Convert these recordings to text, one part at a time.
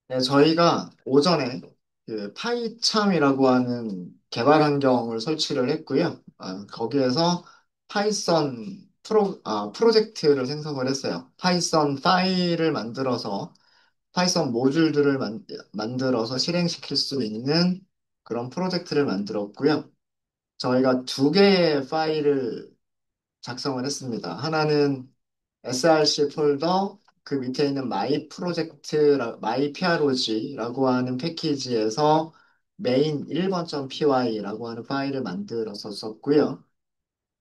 네, 저희가 오전에 그 파이참이라고 하는 개발 환경을 설치를 했고요. 거기에서 파이썬 프로젝트를 생성을 했어요. 파이썬 파일을 만들어서 파이썬 모듈들을 만들어서 실행시킬 수 있는 그런 프로젝트를 만들었고요. 저희가 두 개의 파일을 작성을 했습니다. 하나는 src 폴더 그 밑에 있는 마이 prog라고 하는 패키지에서 main 1번.py라고 하는 파일을 만들어서 썼고요.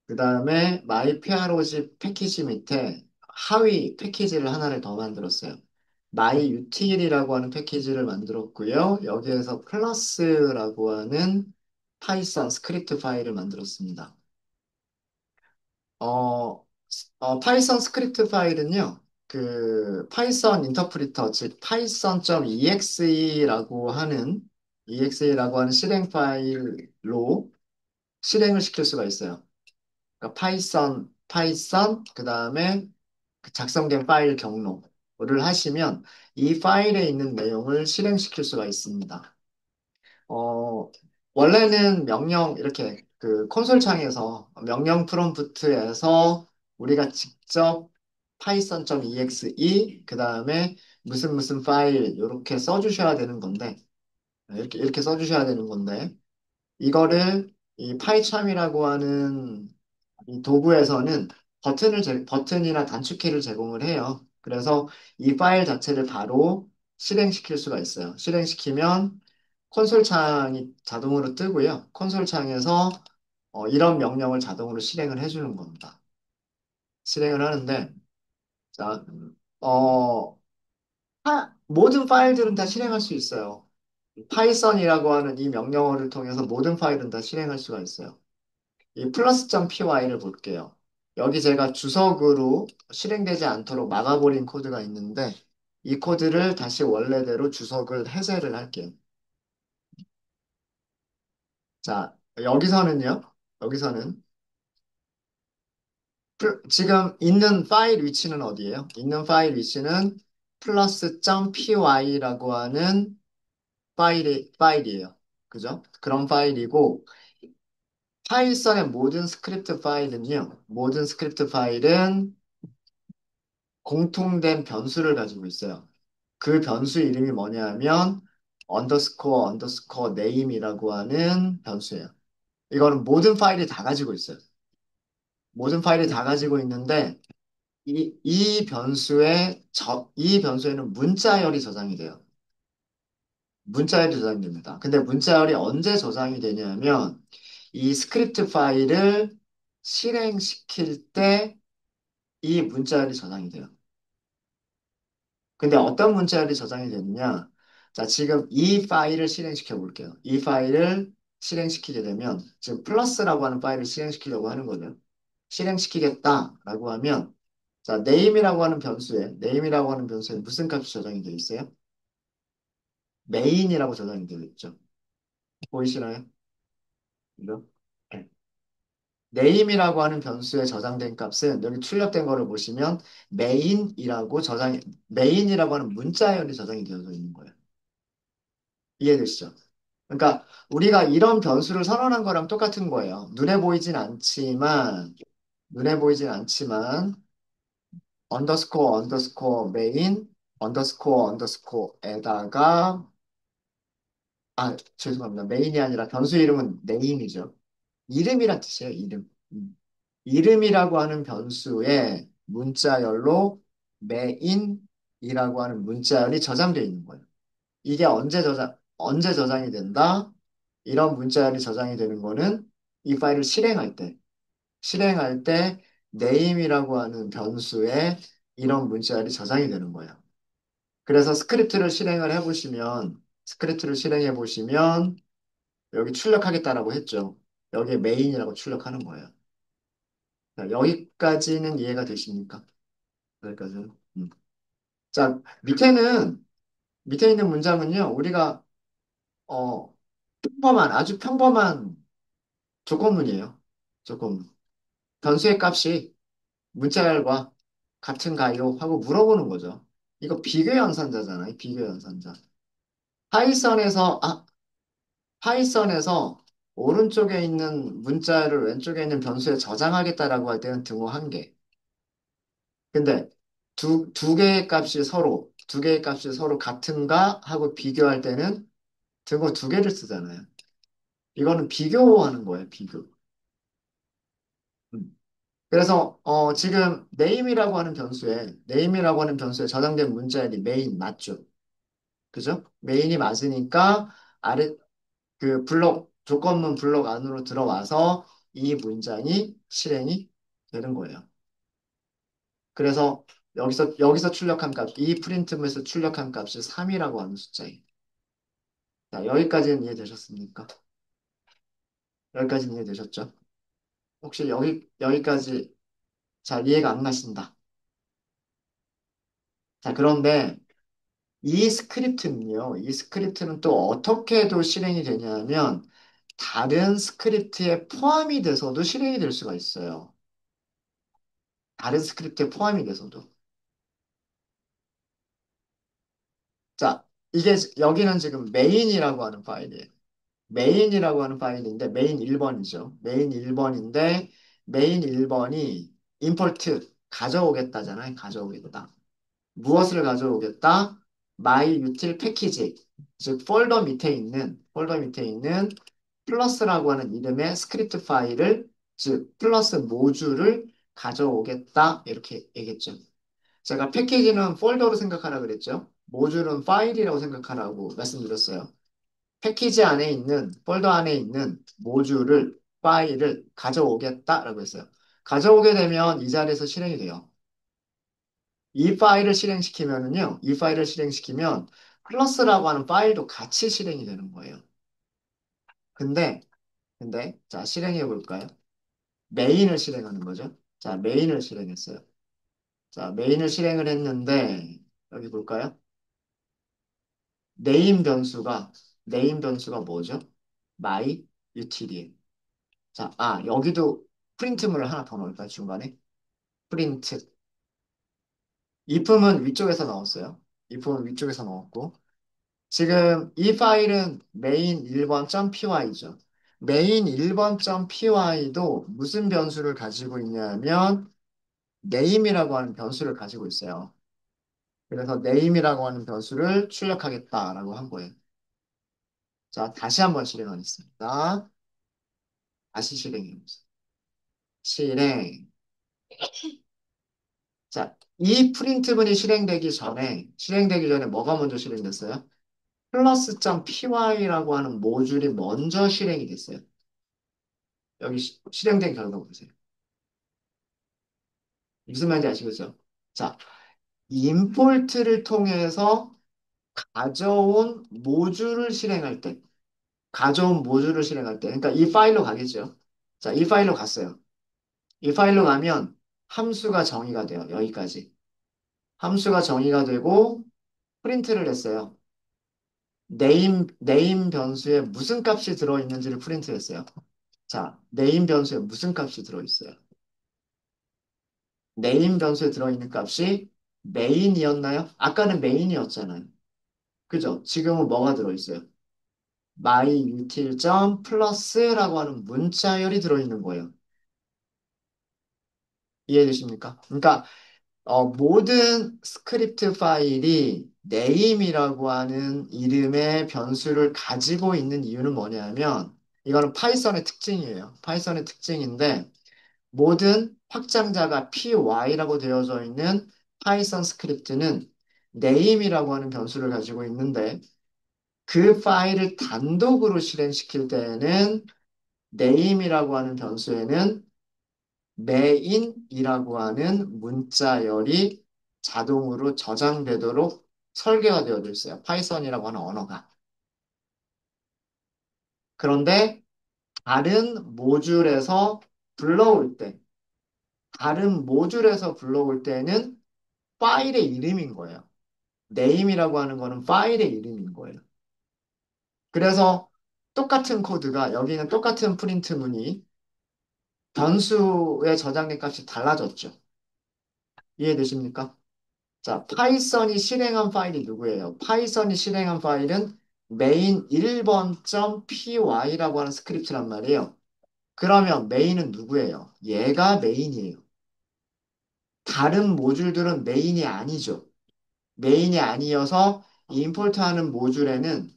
그 다음에 마이 prog 패키지 밑에 하위 패키지를 하나를 더 만들었어요. 마이 util이라고 하는 패키지를 만들었고요. 여기에서 플러스라고 하는 파이썬 스크립트 파일을 만들었습니다. 어, 파이썬 스크립트 파일은요, 그 파이썬 인터프리터, 즉 python.exe라고 하는 실행 파일로 실행을 시킬 수가 있어요. 그러니까 파이썬 그 다음에 그 작성된 파일 경로를 하시면 이 파일에 있는 내용을 실행시킬 수가 있습니다. 어, 원래는 명령, 이렇게 그 콘솔 창에서 명령 프롬프트에서 우리가 직접 python.exe, 그 다음에 무슨 무슨 파일, 이렇게 써주셔야 되는 건데, 이렇게 써주셔야 되는 건데, 이거를 이 파이참이라고 하는 이 도구에서는 버튼이나 단축키를 제공을 해요. 그래서 이 파일 자체를 바로 실행시킬 수가 있어요. 실행시키면 콘솔 창이 자동으로 뜨고요. 콘솔 창에서 이런 명령을 자동으로 실행을 해주는 겁니다. 실행을 하는데, 자, 어, 모든 파일들은 다 실행할 수 있어요. 파이썬이라고 하는 이 명령어를 통해서 모든 파일은 다 실행할 수가 있어요. 이 플러스.py를 볼게요. 여기 제가 주석으로 실행되지 않도록 막아버린 코드가 있는데 이 코드를 다시 원래대로 주석을 해제를 할게요. 자, 여기서는 지금 있는 파일 위치는 어디예요? 있는 파일 위치는 플러스.py라고 하는 파일이에요. 그죠? 그런 파일이고 파이썬의 모든 스크립트 파일은 공통된 변수를 가지고 있어요. 그 변수 이름이 뭐냐면 언더스코어 네임이라고 하는 변수예요. 이거는 모든 파일이 다 가지고 있어요. 모든 파일이 다 가지고 있는데 이 변수에는 문자열이 저장이 돼요. 문자열이 저장이 됩니다. 근데 문자열이 언제 저장이 되냐면 이 스크립트 파일을 실행시킬 때 이 문자열이 저장이 돼요. 근데 어떤 문자열이 저장이 되느냐? 자, 지금 이 파일을 실행시켜 볼게요. 이 파일을 실행시키게 되면, 지금 플러스라고 하는 파일을 실행시키려고 하는 거죠. 실행시키겠다라고 하면, 자, 네임이라고 하는 변수에 무슨 값이 저장이 되어 있어요? 메인이라고 저장이 되어 있죠. 보이시나요? 이거? 네. 네임이라고 하는 변수에 저장된 값은 여기 출력된 거를 보시면 메인이라고 하는 문자열이 저장이 되어져 있는 거예요. 이해되시죠? 그러니까 우리가 이런 변수를 선언한 거랑 똑같은 거예요. 눈에 보이진 않지만 언더스코어 메인 언더스코어에다가 죄송합니다. 메인이 아니라 변수 이름은 네임이죠. 이름이란 뜻이에요. 이름. 이름이라고 하는 변수에 문자열로 메인이라고 하는 문자열이 저장되어 있는 거예요. 이게 언제 저장이 된다? 이런 문자열이 저장이 되는 거는 이 파일을 실행할 때 name이라고 하는 변수에 이런 문자열이 저장이 되는 거예요. 그래서 스크립트를 실행해 보시면 여기 출력하겠다라고 했죠. 여기에 main이라고 출력하는 거예요. 자, 여기까지는 이해가 되십니까? 여기까지는. 자, 밑에 있는 문장은요, 우리가, 어, 아주 평범한 조건문이에요. 조건문. 변수의 값이 문자열과 같은가요? 하고 물어보는 거죠. 이거 비교 연산자잖아요. 비교 연산자. 파이썬에서, 파이썬에서 오른쪽에 있는 문자를 왼쪽에 있는 변수에 저장하겠다라고 할 때는 등호 한 개. 근데 두 개의 값이 두 개의 값이 서로 같은가 하고 비교할 때는 등호 두 개를 쓰잖아요. 이거는 비교하는 거예요, 비교. 음. 그래서 지금 name이라고 하는 변수에 저장된 문자열이 main 맞죠? 그죠? 메인이 맞으니까 아래 그 블록 조건문 블록 안으로 들어와서 이 문장이 실행이 되는 거예요. 그래서 여기서 출력한 값, 이 프린트문에서 출력한 값이 3이라고 하는 숫자예요. 자, 여기까지는 이해되셨습니까? 여기까지는 이해되셨죠? 혹시 여기까지 잘 이해가 안 가신다. 자, 그런데 이 스크립트는 또 어떻게도 실행이 되냐면 다른 스크립트에 포함이 돼서도 실행이 될 수가 있어요. 다른 스크립트에 포함이 돼서도. 자, 여기는 지금 메인이라고 하는 파일이에요. 메인이라고 하는 파일인데 메인 1번이죠. 메인 1번인데 메인 1번이 임포트 가져오겠다잖아요. 가져오겠다. 무엇을 가져오겠다? my util 패키지. 즉 폴더 밑에 있는 플러스라고 하는 이름의 스크립트 파일을 즉 플러스 모듈을 가져오겠다. 이렇게 얘기했죠. 제가 패키지는 폴더로 생각하라 그랬죠. 모듈은 파일이라고 생각하라고 말씀드렸어요. 패키지 안에 있는, 폴더 안에 있는 파일을 가져오겠다라고 했어요. 가져오게 되면 이 자리에서 실행이 돼요. 이 파일을 실행시키면 플러스라고 하는 파일도 같이 실행이 되는 거예요. 근데, 자, 실행해 볼까요? 메인을 실행하는 거죠. 자, 메인을 실행했어요. 자, 메인을 실행을 했는데, 여기 볼까요? 네임 변수가 뭐죠? my util이에요. 자, 여기도 프린트물을 하나 더 넣을까요? 중간에. 프린트. if은 위쪽에서 넣었어요. if은 위쪽에서 넣었고. 지금 이 파일은 main 1번.py죠. main 1번.py도 무슨 변수를 가지고 있냐면 name이라고 하는 변수를 가지고 있어요. 그래서 name이라고 하는 변수를 출력하겠다라고 한 거예요. 자, 다시 한번 실행하겠습니다. 다시 실행해보세요. 실행. 자, 이 프린트문이 실행되기 전에 뭐가 먼저 실행됐어요? 플러스.py라고 하는 모듈이 먼저 실행이 됐어요. 여기 실행된 결과 보세요. 무슨 말인지 아시겠죠? 자, 임포트를 통해서 가져온 모듈을 실행할 때, 그러니까 이 파일로 가겠죠. 자, 이 파일로 갔어요. 이 파일로 가면 함수가 정의가 돼요. 여기까지. 함수가 정의가 되고 프린트를 했어요. 네임 변수에 무슨 값이 들어있는지를 프린트했어요. 자, 네임 변수에 무슨 값이 들어있어요? 네임 변수에 들어있는 값이 메인이었나요? 아까는 메인이었잖아요. 그죠? 지금은 뭐가 들어있어요? myutil.plus라고 하는 문자열이 들어있는 거예요. 이해되십니까? 그러니까 모든 스크립트 파일이 name이라고 하는 이름의 변수를 가지고 있는 이유는 뭐냐면 이거는 파이썬의 특징이에요. 파이썬의 특징인데 모든 확장자가 py라고 되어져 있는 파이썬 스크립트는 name이라고 하는 변수를 가지고 있는데 그 파일을 단독으로 실행시킬 때에는 name이라고 하는 변수에는 main이라고 하는 문자열이 자동으로 저장되도록 설계가 되어져 있어요. 파이썬이라고 하는 언어가. 그런데 다른 모듈에서 불러올 때, 다른 모듈에서 불러올 때는 파일의 이름인 거예요. name이라고 하는 거는 파일의 이름인 거예요. 그래서 똑같은 코드가 여기는 똑같은 프린트 문이 변수에 저장된 값이 달라졌죠. 이해되십니까? 자, 파이썬이 실행한 파일이 누구예요? 파이썬이 실행한 파일은 메인 1번.py라고 하는 스크립트란 말이에요. 그러면 메인은 누구예요? 얘가 메인이에요. 다른 모듈들은 메인이 아니죠. 메인이 아니어서 임포트하는 모듈들에는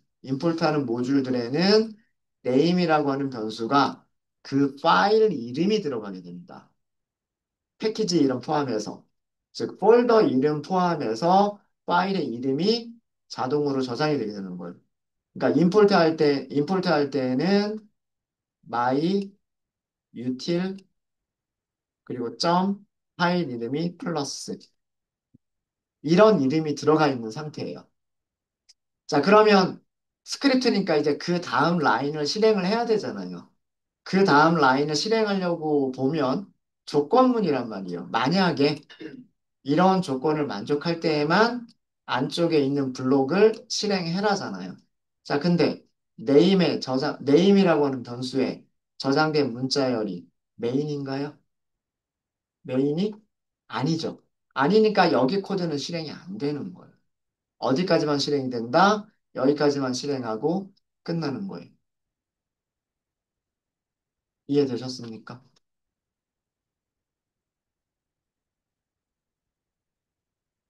name이라고 하는 변수가 그 파일 이름이 들어가게 됩니다. 패키지 이름 포함해서. 즉, 폴더 이름 포함해서 파일의 이름이 자동으로 저장이 되게 되는 거예요. 그러니까 임포트 할 때는 my util 그리고 점 파일 이름이 플러스 이런 이름이 들어가 있는 상태예요. 자, 그러면 스크립트니까 이제 그 다음 라인을 실행을 해야 되잖아요. 그 다음 라인을 실행하려고 보면 조건문이란 말이에요. 만약에 이런 조건을 만족할 때에만 안쪽에 있는 블록을 실행해라잖아요. 자, 근데 name이라고 하는 변수에 저장된 문자열이 메인인가요? 메인이 아니죠. 아니니까 여기 코드는 실행이 안 되는 거예요. 어디까지만 실행이 된다? 여기까지만 실행하고 끝나는 거예요. 이해되셨습니까?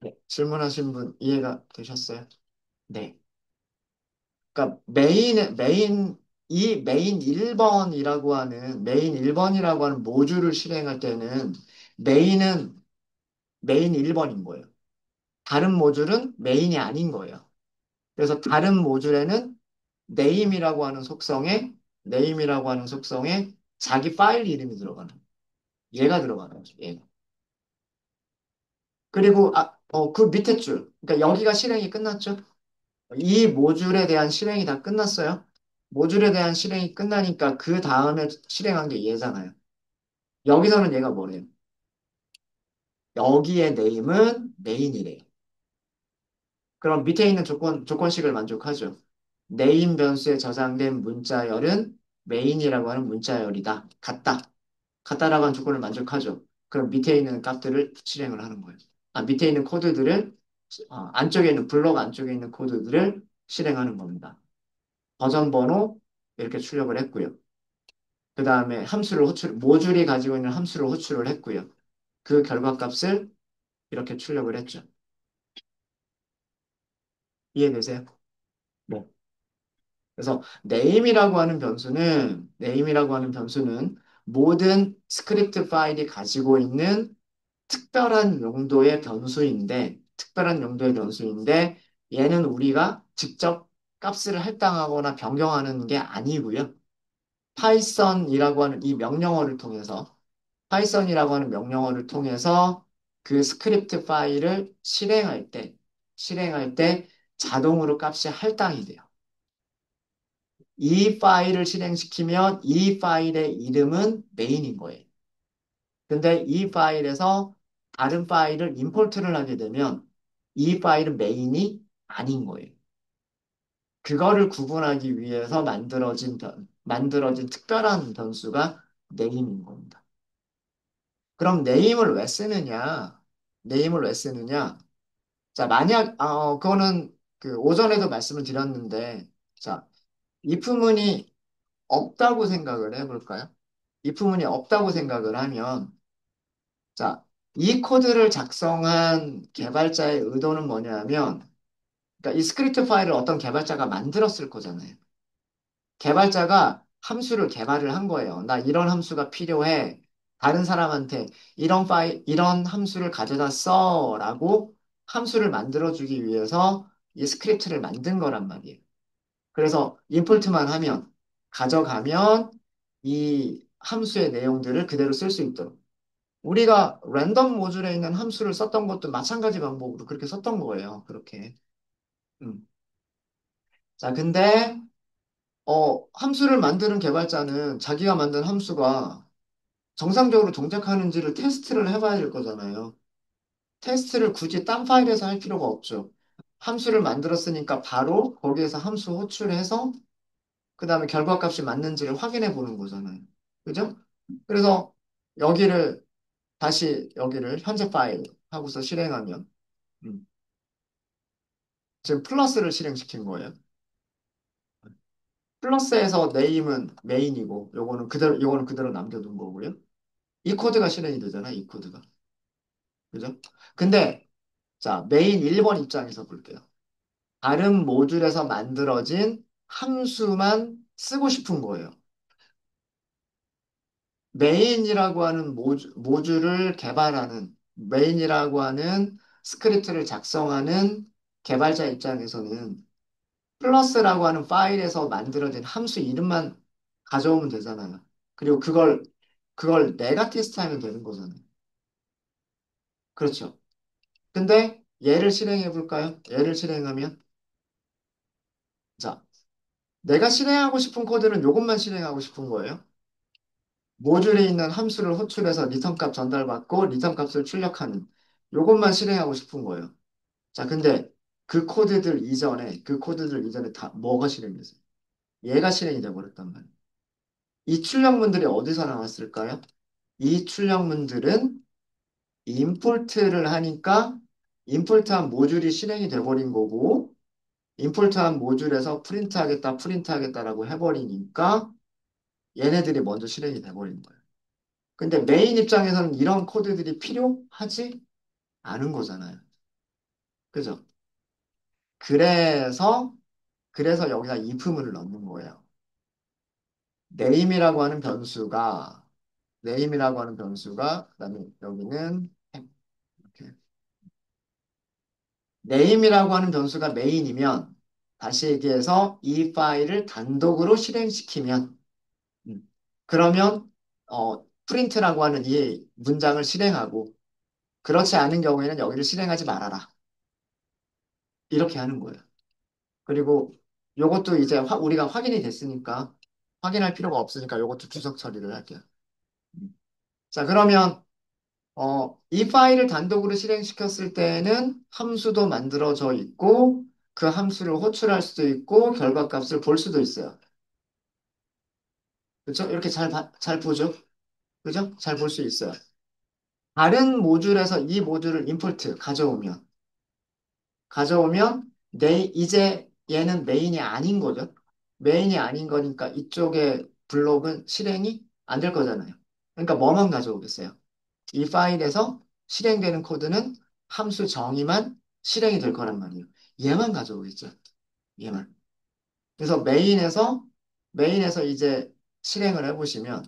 네. 질문하신 분 이해가 되셨어요? 네. 그러니까 메인 1번이라고 하는 모듈을 실행할 때는 메인은 메인 1번인 거예요. 다른 모듈은 메인이 아닌 거예요. 그래서 다른 모듈에는 name이라고 하는 속성에 자기 파일 이름이 들어가는 거예요. 얘가 들어가는 거죠. 얘가. 그리고 그 밑에 줄. 그러니까 여기가 실행이 끝났죠. 이 모듈에 대한 실행이 다 끝났어요. 모듈에 대한 실행이 끝나니까 그 다음에 실행한 게 얘잖아요. 여기서는 얘가 뭐래요? 여기의 네임은 메인이래요. 그럼 밑에 있는 조건식을 만족하죠. 네임 변수에 저장된 문자열은 메인이라고 하는 문자열이다. 같다라고 하는 조건을 만족하죠. 그럼 밑에 있는 값들을 실행을 하는 거예요. 밑에 있는 코드들을, 안쪽에 있는, 블록 안쪽에 있는 코드들을 실행하는 겁니다. 버전 번호 이렇게 출력을 했고요. 그 다음에 모듈이 가지고 있는 함수를 호출을 했고요. 그 결과값을 이렇게 출력을 했죠. 이해되세요? 네. 그래서 name이라고 하는 변수는 모든 스크립트 파일이 가지고 있는 특별한 용도의 변수인데 얘는 우리가 직접 값을 할당하거나 변경하는 게 아니고요. 파이썬이라고 하는 이 명령어를 통해서 파이썬이라고 하는 명령어를 통해서 그 스크립트 파일을 실행할 때 자동으로 값이 할당이 돼요. 이 파일을 실행시키면 이 파일의 이름은 메인인 거예요. 근데 이 파일에서 다른 파일을 임포트를 하게 되면 이 파일은 메인이 아닌 거예요. 그거를 구분하기 위해서 만들어진 특별한 변수가 name인 겁니다. 그럼 네임을 왜 쓰느냐? 자, 만약, 그거는 그 오전에도 말씀을 드렸는데, 자, if문이 없다고 생각을 해볼까요? if문이 없다고 생각을 하면, 자, 이 코드를 작성한 개발자의 의도는 뭐냐면, 그러니까 이 스크립트 파일을 어떤 개발자가 만들었을 거잖아요. 개발자가 함수를 개발을 한 거예요. 나 이런 함수가 필요해. 다른 사람한테 이런 함수를 가져다 써라고 함수를 만들어주기 위해서 이 스크립트를 만든 거란 말이에요. 그래서 임포트만 하면, 가져가면 이 함수의 내용들을 그대로 쓸 수 있도록. 우리가 랜덤 모듈에 있는 함수를 썼던 것도 마찬가지 방법으로 그렇게 썼던 거예요. 그렇게. 음. 자, 근데 함수를 만드는 개발자는 자기가 만든 함수가 정상적으로 동작하는지를 테스트를 해봐야 될 거잖아요. 테스트를 굳이 딴 파일에서 할 필요가 없죠. 함수를 만들었으니까 바로 거기에서 함수 호출해서 그 다음에 결과값이 맞는지를 확인해 보는 거잖아요. 그죠? 그래서 여기를 여기를 현재 파일 하고서 실행하면 지금 플러스를 실행시킨 거예요. 플러스에서 네임은 메인이고 요거는 그대로 남겨둔 거고요. 이 코드가 실행이 되잖아, 이 코드가. 그죠? 근데 자, 메인 1번 입장에서 볼게요. 다른 모듈에서 만들어진 함수만 쓰고 싶은 거예요. 메인이라고 하는 모듈을 개발하는, 메인이라고 하는 스크립트를 작성하는 개발자 입장에서는 플러스라고 하는 파일에서 만들어진 함수 이름만 가져오면 되잖아요. 그리고 그걸 내가 테스트하면 되는 거잖아요. 그렇죠. 근데 얘를 실행해 볼까요? 얘를 실행하면, 자, 내가 실행하고 싶은 코드는 이것만 실행하고 싶은 거예요. 모듈에 있는 함수를 호출해서 리턴 값 전달받고 리턴 값을 출력하는 이것만 실행하고 싶은 거예요. 자, 근데 그 코드들 이전에 다 뭐가 실행됐어요? 얘가 실행이 돼버렸단 말이에요. 이 출력문들이 어디서 나왔을까요? 이 출력문들은 임포트를 하니까 임포트한 모듈이 실행이 돼버린 거고 임포트한 모듈에서 프린트하겠다라고 해버리니까 얘네들이 먼저 실행이 돼버린 거예요. 근데 메인 입장에서는 이런 코드들이 필요하지 않은 거잖아요. 그죠? 그래서 여기다 if문을 넣는 거예요. name이라고 하는 변수가 그다음에 여기는 이렇게 name이라고 하는 변수가 메인이면 다시 얘기해서 이 파일을 단독으로 실행시키면 그러면 프린트라고 하는 이 문장을 실행하고 그렇지 않은 경우에는 여기를 실행하지 말아라. 이렇게 하는 거예요. 그리고 요것도 이제 우리가 확인이 됐으니까 확인할 필요가 없으니까 요것도 주석 처리를 할게요. 자, 그러면 이 파일을 단독으로 실행시켰을 때는 함수도 만들어져 있고 그 함수를 호출할 수도 있고 결과값을 볼 수도 있어요. 그렇죠? 이렇게 잘 보죠? 그죠? 잘 볼 수 있어요. 다른 모듈에서 이 모듈을 임포트 가져오면 이제 얘는 메인이 아닌 거죠. 메인이 아닌 거니까 이쪽에 블록은 실행이 안 될 거잖아요. 그러니까 뭐만 가져오겠어요? 이 파일에서 실행되는 코드는 함수 정의만 실행이 될 거란 말이에요. 얘만 가져오겠죠. 얘만. 그래서 메인에서 이제 실행을 해보시면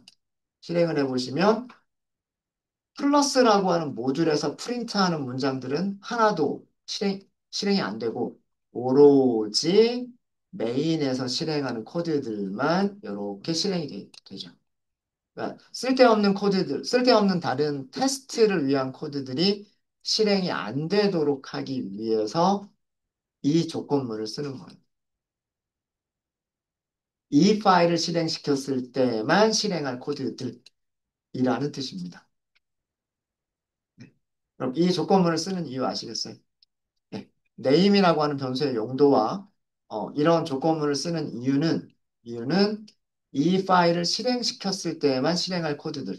플러스라고 하는 모듈에서 프린트하는 문장들은 하나도 실행이 안 되고 오로지 메인에서 실행하는 코드들만 이렇게 실행이 되죠. 그러니까 쓸데없는 다른 테스트를 위한 코드들이 실행이 안 되도록 하기 위해서 이 조건문을 쓰는 거예요. 이 파일을 실행시켰을 때만 실행할 코드들이라는 뜻입니다. 네. 그럼 이 조건문을 쓰는 이유 아시겠어요? 네. name이라고 하는 변수의 용도와 이런 조건문을 쓰는 이유는 이 파일을 실행시켰을 때만 실행할 코드들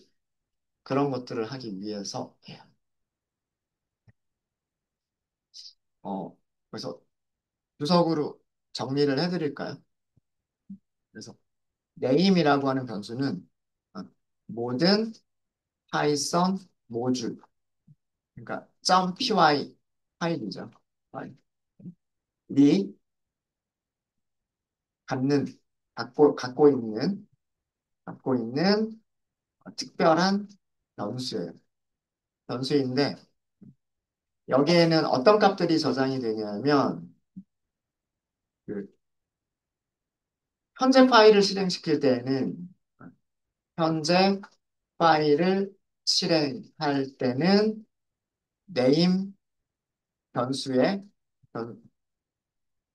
그런 것들을 하기 위해서예요. 그래서 주석으로 정리를 해드릴까요? 그래서 name이라고 하는 변수는 어, 모든 파이썬 모듈 그러니까 .py 파일이죠. 파일이 갖는 갖고 있는 특별한 변수예요. 변수인데 여기에는 어떤 값들이 저장이 되냐면 그 현재 파일을 실행시킬 때에는 현재 파일을 실행할 때는 name 변수에 변,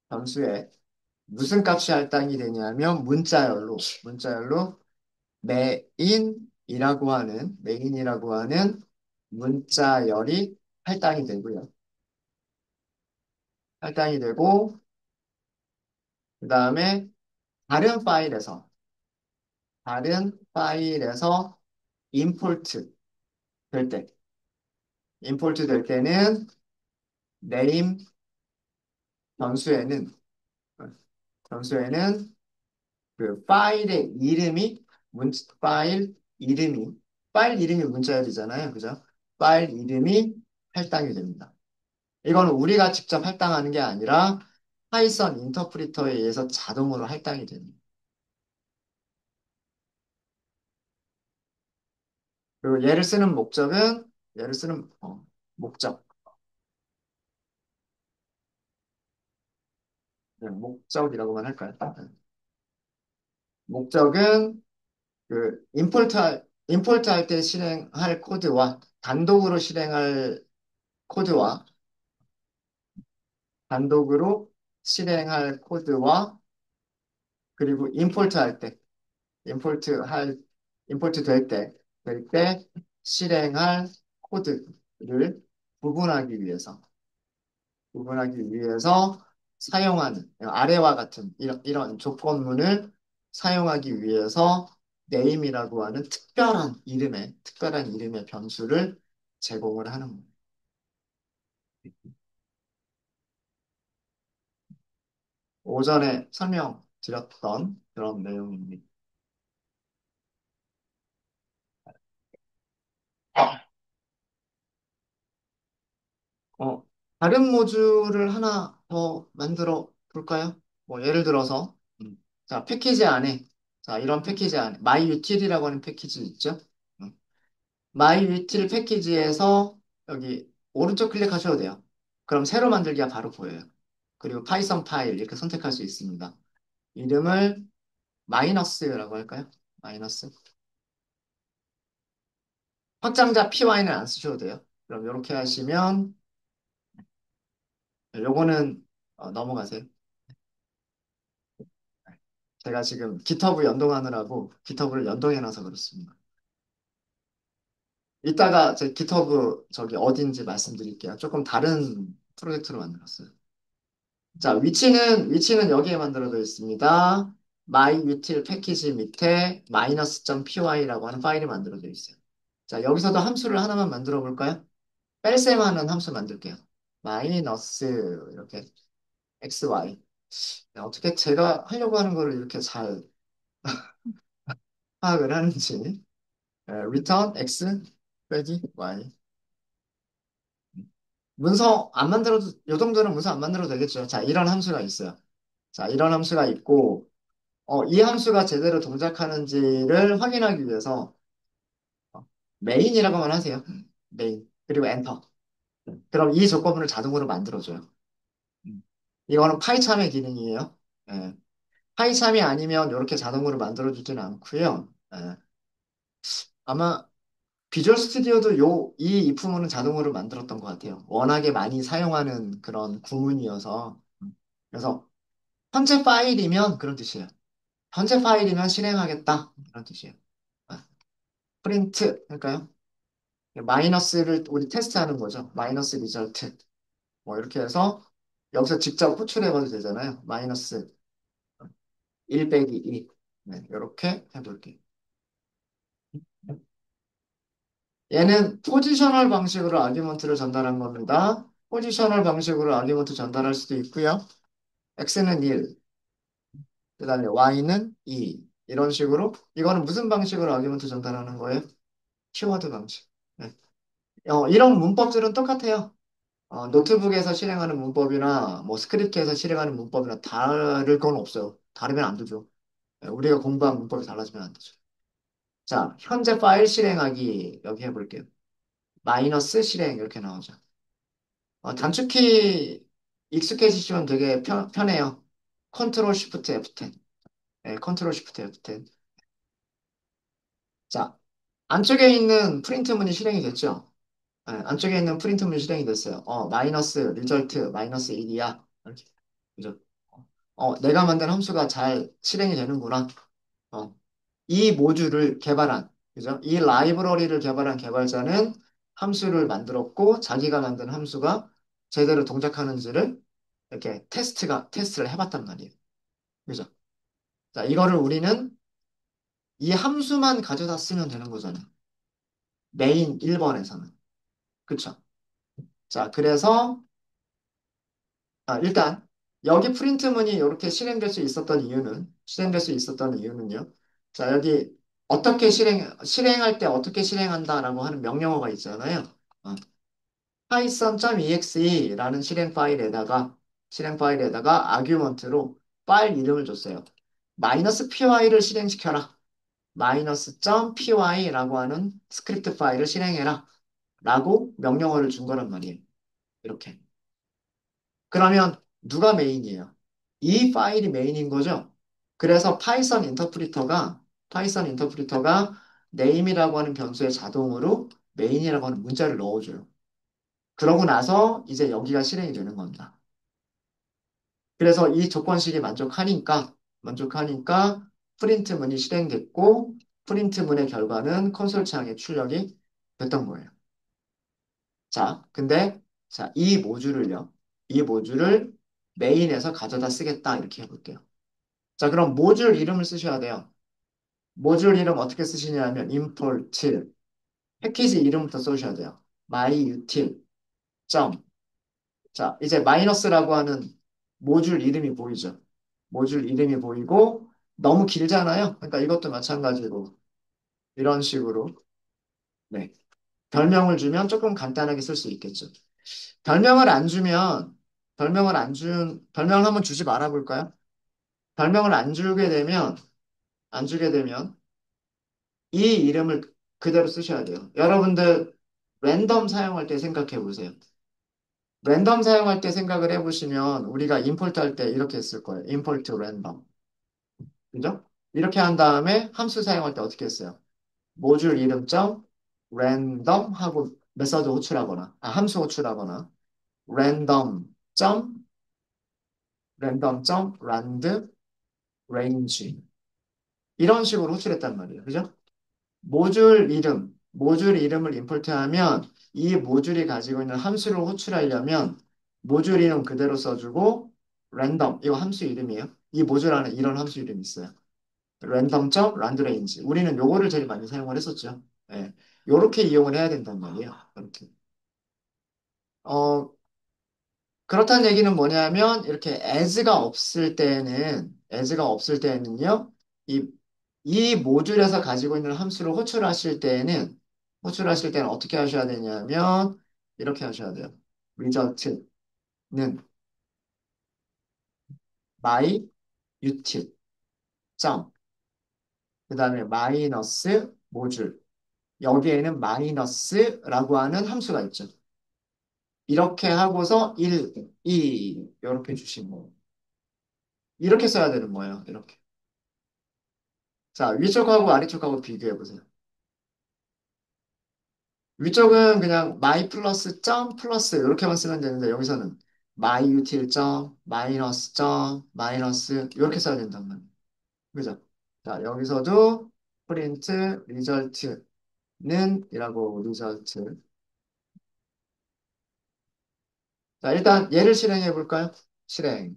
변수에 무슨 값이 할당이 되냐면 문자열로 메인이라고 하는 문자열이 할당이 되고요. 할당이 되고 그다음에 다른 파일에서 임포트 될 때, 임포트 될 때는 name 변수에는 변수에는 그 파일 이름이, 파일 이름이 문자열이 되잖아요. 그죠? 파일 이름이 할당이 됩니다. 이거는 우리가 직접 할당하는 게 아니라 파이썬 인터프리터에 의해서 자동으로 할당이 됩니다. 그리고 얘를 쓰는 목적, 그냥 목적이라고만 할까요? 네. 목적은 그 임포트 할 때 실행할 코드와 코드와 단독으로 실행할 코드와 그리고 임포트 할 임포트 될 때 실행할 코드를 구분하기 위해서 구분하기 위해서 사용하는 아래와 같은 이런 조건문을 사용하기 위해서 name이라고 하는 특별한 이름의 변수를 제공을 하는 겁니다. 오전에 설명드렸던 그런 내용입니다. 어, 다른 모듈을 하나 더 만들어 볼까요? 뭐 예를 들어서 자 패키지 안에 자 이런 패키지 안에 myutil이라고 하는 패키지 있죠? 음, myutil 패키지에서 여기 오른쪽 클릭하셔도 돼요. 그럼 새로 만들기가 바로 보여요. 그리고 파이썬 파일 이렇게 선택할 수 있습니다. 이름을 마이너스라고 할까요? 마이너스. 확장자 py는 안 쓰셔도 돼요. 그럼 이렇게 하시면 요거는 넘어가세요. 제가 지금 GitHub 연동하느라고 GitHub를 연동해놔서 그렇습니다. 이따가 제 GitHub 저기 어딘지 말씀드릴게요. 조금 다른 프로젝트로 만들었어요. 자, 위치는 여기에 만들어져 있습니다. myutil 패키지 밑에 -py라고 하는 파일이 만들어져 있어요. 자, 여기서도 함수를 하나만 만들어 볼까요? 뺄셈 하는 함수 만들게요. 마이너스 이렇게 xy. 어떻게 제가 하려고 하는 거를 이렇게 잘 파악을 하는지. return x 빼기 y. 문서 안 만들어도, 요 정도는 문서 안 만들어도 되겠죠. 자, 이런 함수가 있어요. 자, 이런 함수가 있고, 이 함수가 제대로 동작하는지를 확인하기 위해서 메인이라고만 하세요. 메인. 그리고 엔터. 그럼 이 조건문을 자동으로 만들어줘요. 음. 이거는 파이참의 기능이에요. 예. 파이참이 아니면 이렇게 자동으로 만들어주지는 않고요. 예. 아마 비주얼 스튜디오도 이 입후문은 자동으로 만들었던 것 같아요. 워낙에 많이 사용하는 그런 구문이어서. 그래서 현재 파일이면 그런 뜻이에요. 현재 파일이면 실행하겠다. 그런 뜻이에요. 아, 프린트 할까요? 마이너스를 우리 테스트하는 거죠. 마이너스 리절트. 뭐 이렇게 해서 여기서 직접 호출해봐도 되잖아요. 마이너스 1 빼기 2. 네, 이렇게 해볼게요. 얘는 포지셔널 방식으로 아규먼트를 전달한 겁니다. 포지셔널 방식으로 아규먼트 전달할 수도 있고요. x는 1, 그다음에 y는 2. 이런 식으로 이거는 무슨 방식으로 아규먼트 전달하는 거예요? 키워드 방식. 네. 이런 문법들은 똑같아요. 노트북에서 실행하는 문법이나 뭐 스크립트에서 실행하는 문법이나 다를 건 없어요. 다르면 안 되죠. 네, 우리가 공부한 문법이 달라지면 안 되죠. 자, 현재 파일 실행하기 여기 해볼게요. 마이너스 실행 이렇게 나오죠. 단축키 익숙해지시면 되게 편해요. 컨트롤 쉬프트 F10. 네, 컨트롤 쉬프트 F10. 자, 안쪽에 있는 프린트문이 실행이 됐죠. 네, 안쪽에 있는 프린트문이 실행이 됐어요. 마이너스 리절트 마이너스 1이야. 이렇게. 그죠? 내가 만든 함수가 잘 실행이 되는구나. 어, 이 모듈을 개발한, 그죠? 이 라이브러리를 개발한 개발자는 함수를 만들었고, 자기가 만든 함수가 제대로 동작하는지를 이렇게 테스트를 해봤단 말이에요. 그죠? 자, 이거를 우리는 이 함수만 가져다 쓰면 되는 거잖아요. 메인 1번에서는. 그쵸? 자, 그래서, 일단, 여기 프린트문이 이렇게 실행될 수 있었던 이유는요. 자, 여기 실행할 때 어떻게 실행한다라고 하는 명령어가 있잖아요. 어, python.exe라는 실행 파일에다가 아규먼트로 파일 이름을 줬어요. -py를 실행시켜라. -py라고 하는 스크립트 파일을 실행해라. 라고 명령어를 준 거란 말이에요. 이렇게. 그러면 누가 메인이에요? 이 파일이 메인인 거죠. 그래서 파이썬 인터프리터가 name이라고 하는 변수에 자동으로 main이라고 하는 문자를 넣어줘요. 그러고 나서 이제 여기가 실행이 되는 겁니다. 그래서 이 조건식이 만족하니까 프린트문이 실행됐고 프린트문의 결과는 콘솔 창에 출력이 됐던 거예요. 자, 근데 자, 이 모듈을 메인에서 가져다 쓰겠다 이렇게 해볼게요. 자, 그럼 모듈 이름을 쓰셔야 돼요. 모듈 이름 어떻게 쓰시냐면 import 패키지 이름부터 써주셔야 돼요. myutil. 점. 자, 이제 마이너스라고 하는 모듈 이름이 보이죠. 모듈 이름이 보이고 너무 길잖아요. 그러니까 이것도 마찬가지로 이런 식으로 네. 별명을 주면 조금 간단하게 쓸 수 있겠죠. 별명을 안 주면 별명을 한번 주지 말아 볼까요? 별명을 안 주게 되면 이 이름을 그대로 쓰셔야 돼요. 여러분들 랜덤 사용할 때 생각해 보세요. 랜덤 사용할 때 생각을 해보시면 우리가 임포트 할 때 이렇게 했을 거예요. 임포트 랜덤. 그죠? 이렇게 한 다음에 함수 사용할 때 어떻게 했어요? 모듈 이름점 랜덤 하고 메서드 호출하거나 함수 호출하거나 랜덤 점 랜드 레인지 이런 식으로 호출했단 말이에요. 그죠? 모듈 이름을 임포트하면 이 모듈이 가지고 있는 함수를 호출하려면 모듈 이름 그대로 써주고 랜덤 이거 함수 이름이에요. 이 모듈 안에 이런 함수 이름이 있어요. 랜덤점 란드레인지 우리는 요거를 제일 많이 사용을 했었죠. 예. 요렇게 이용을 해야 된단 말이에요. 이렇게. 어, 그렇다는 얘기는 뭐냐면 이렇게 as가 없을 때는요. 이, 이 모듈에서 가지고 있는 함수를 호출하실 때는 어떻게 하셔야 되냐면 이렇게 하셔야 돼요. result는 my util 점 그다음에 마이너스 모듈 여기에는 마이너스라고 하는 함수가 있죠. 이렇게 하고서 1, 2 이렇게 주시고 이렇게 써야 되는 거예요. 이렇게. 자, 위쪽하고 아래쪽하고 비교해 보세요. 위쪽은 그냥 my 플러스 점 플러스 이렇게만 쓰면 되는데 여기서는 my util 점 마이너스 점 마이너스 이렇게 써야 된단 말이에요. 그죠? 자, 여기서도 print result는 이라고 result. 자, 일단 얘를 실행해 볼까요? 실행.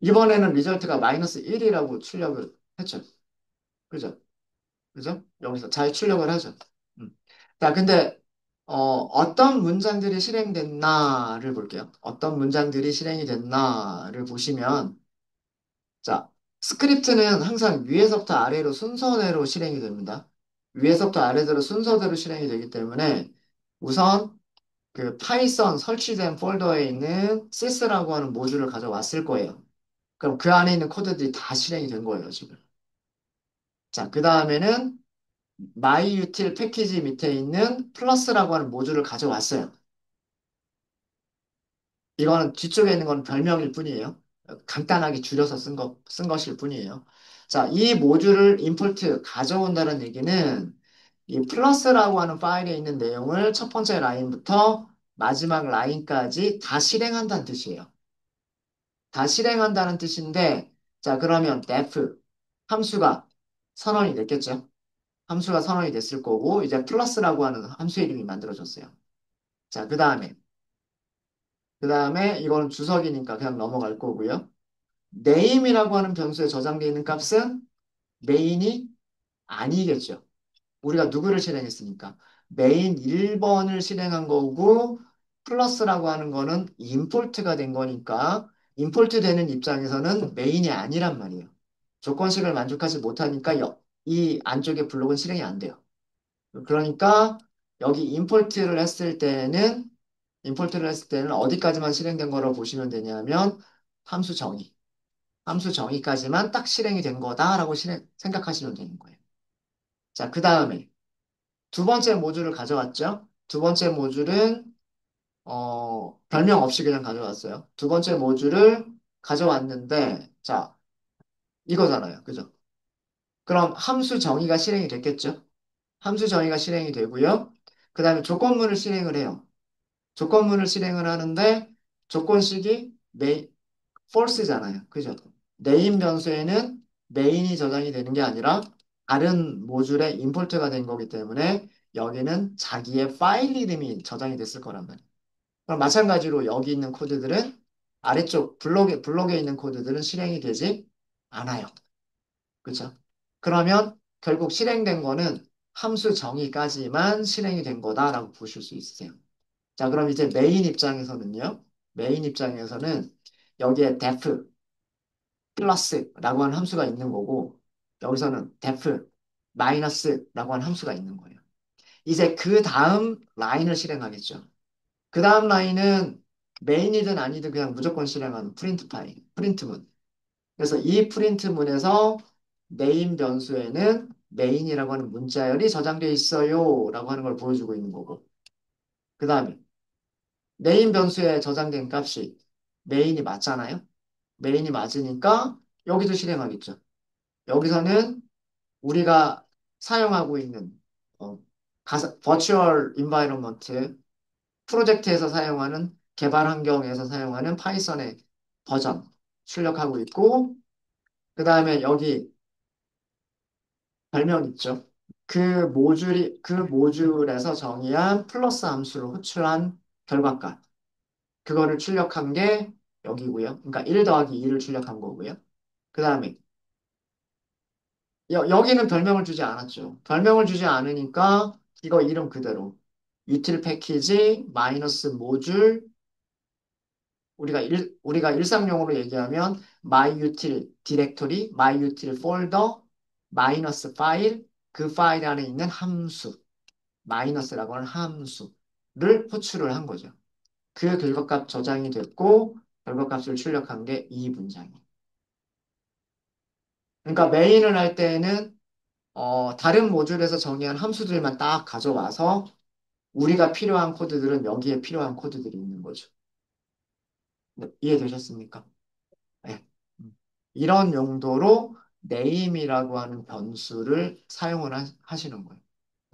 이번에는 리절트가 마이너스 1이라고 출력을 했죠. 그죠? 그죠? 여기서 잘 출력을 하죠. 음. 자, 근데 어떤 문장들이 실행됐나를 볼게요. 어떤 문장들이 실행이 됐나를 보시면 자, 스크립트는 항상 위에서부터 아래로 순서대로 실행이 됩니다. 위에서부터 아래로 순서대로 실행이 되기 때문에 우선 그 파이썬 설치된 폴더에 있는 sys라고 하는 모듈을 가져왔을 거예요. 그럼 그 안에 있는 코드들이 다 실행이 된 거예요, 지금. 자, 그 다음에는 myutil 패키지 밑에 있는 플러스라고 하는 모듈을 가져왔어요. 이거는 뒤쪽에 있는 건 별명일 뿐이에요. 간단하게 줄여서 쓴 것일 뿐이에요. 자, 이 모듈을 임포트 가져온다는 얘기는 이 플러스라고 하는 파일에 있는 내용을 첫 번째 라인부터 마지막 라인까지 다 실행한다는 뜻이에요. 다 실행한다는 뜻인데, 자, 그러면 def 함수가 선언이 됐겠죠? 함수가 선언이 됐을 거고, 이제 플러스라고 하는 함수 이름이 만들어졌어요. 자, 그 다음에 이거는 주석이니까 그냥 넘어갈 거고요. name이라고 하는 변수에 저장되어 있는 값은 main이 아니겠죠. 우리가 누구를 실행했으니까. main 1번을 실행한 거고, 플러스라고 하는 거는 임포트가 된 거니까 임포트 되는 입장에서는 메인이 아니란 말이에요. 조건식을 만족하지 못하니까 이 안쪽에 블록은 실행이 안 돼요. 그러니까 여기 임포트를 했을 때는 어디까지만 실행된 거라고 보시면 되냐면 함수 정의. 함수 정의까지만 딱 실행이 된 거다라고 생각하시면 되는 거예요. 자, 그 다음에 두 번째 모듈을 가져왔죠. 두 번째 모듈은 별명 없이 그냥 가져왔어요. 두 번째 모듈을 가져왔는데 자, 이거잖아요. 그죠? 그럼 함수 정의가 실행이 됐겠죠? 함수 정의가 실행이 되고요. 그 다음에 조건문을 실행을 해요. 조건문을 실행을 하는데 조건식이 false잖아요. 그죠? 네임 변수에는 메인이 저장이 되는 게 아니라 다른 모듈에 임포트가 된 거기 때문에 여기는 자기의 파일 이름이 저장이 됐을 거란 말이에요. 그럼 마찬가지로 여기 있는 코드들은 아래쪽 블록에 있는 코드들은 실행이 되지 않아요. 그죠? 그러면 결국 실행된 거는 함수 정의까지만 실행이 된 거다라고 보실 수 있으세요. 자, 그럼 이제 메인 입장에서는요. 메인 입장에서는 여기에 def 플러스라고 하는 함수가 있는 거고 여기서는 def 마이너스라고 하는 함수가 있는 거예요. 이제 그 다음 라인을 실행하겠죠. 그 다음 라인은 메인이든 아니든 그냥 무조건 실행하는 프린트 파일, 프린트문. 그래서 이 프린트문에서 메인 변수에는 메인이라고 하는 문자열이 저장되어 있어요 라고 하는 걸 보여주고 있는 거고 그 다음에 메인 변수에 저장된 값이 메인이 맞잖아요. 메인이 맞으니까 여기도 실행하겠죠. 여기서는 우리가 사용하고 있는 버추얼 인바이러먼트 프로젝트에서 사용하는 개발 환경에서 사용하는 파이썬의 버전 출력하고 있고 그 다음에 여기 별명 있죠. 그 모듈에서 정의한 플러스 함수를 호출한 결과값 그거를 출력한 게 여기고요. 그러니까 1 더하기 2를 출력한 거고요. 그 다음에 여기는 별명을 주지 않았죠. 별명을 주지 않으니까 이거 이름 그대로 util 패키지 마이너스 모듈 우리가 일상용어로 얘기하면 myutil 디렉토리, myutil 폴더, 마이너스 파일, 그 파일 안에 있는 함수, 마이너스라고 하는 함수를 호출을 한 거죠. 그 결과값 저장이 됐고 결과값을 출력한 게 이 문장이에요. 그러니까 메인을 할 때에는 다른 모듈에서 정의한 함수들만 딱 가져와서 우리가 필요한 코드들은 여기에 필요한 코드들이 있는 거죠. 네, 이해되셨습니까? 네. 이런 용도로 name이라고 하는 변수를 사용을 하시는 거예요.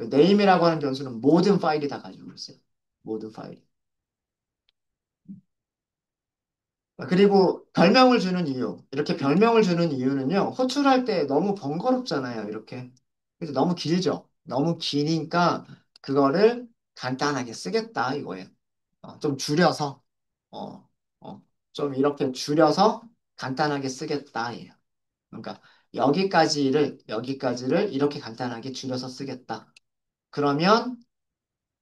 name이라고 하는 변수는 모든 파일이 다 가지고 있어요. 모든 파일. 그리고 별명을 주는 이유. 이렇게 별명을 주는 이유는요. 호출할 때 너무 번거롭잖아요. 이렇게. 그래서 너무 길죠. 너무 기니까 그거를 간단하게 쓰겠다 이거예요. 좀 줄여서 어, 좀 이렇게 줄여서 간단하게 쓰겠다. 예요. 그러니까 여기까지를 이렇게 간단하게 줄여서 쓰겠다. 그러면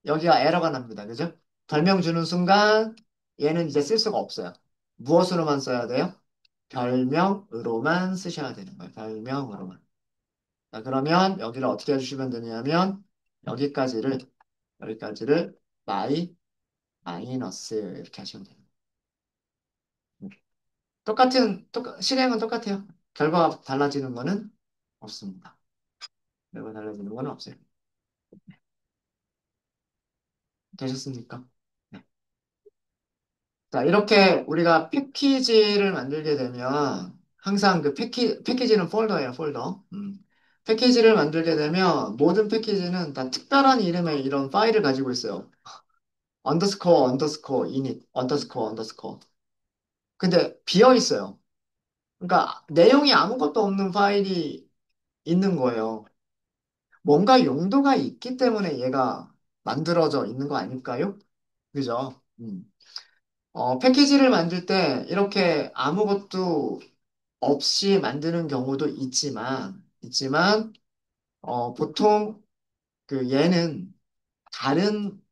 여기가 에러가 납니다. 그죠? 별명 주는 순간 얘는 이제 쓸 수가 없어요. 무엇으로만 써야 돼요? 별명으로만 쓰셔야 되는 거예요. 별명으로만. 자, 그러면 여기를 어떻게 해주시면 되냐면 여기까지를 여기까지를 마이너스 이렇게 하시면 됩니다. 실행은 똑같아요. 결과가 달라지는 거는 없습니다. 결과 달라지는 거는 없어요. 되셨습니까? 네. 자, 이렇게 우리가 패키지를 만들게 되면 항상 그 패키지는 폴더예요, 폴더. 패키지를 만들게 되면 모든 패키지는 다 특별한 이름의 이런 파일을 가지고 있어요. 언더스코어, 언더스코어, init, 언더스코어, 언더스코어. 근데 비어 있어요. 그러니까 내용이 아무것도 없는 파일이 있는 거예요. 뭔가 용도가 있기 때문에 얘가 만들어져 있는 거 아닐까요? 그죠? 패키지를 만들 때 이렇게 아무것도 없이 만드는 경우도 있지만, 보통 그 얘는 다른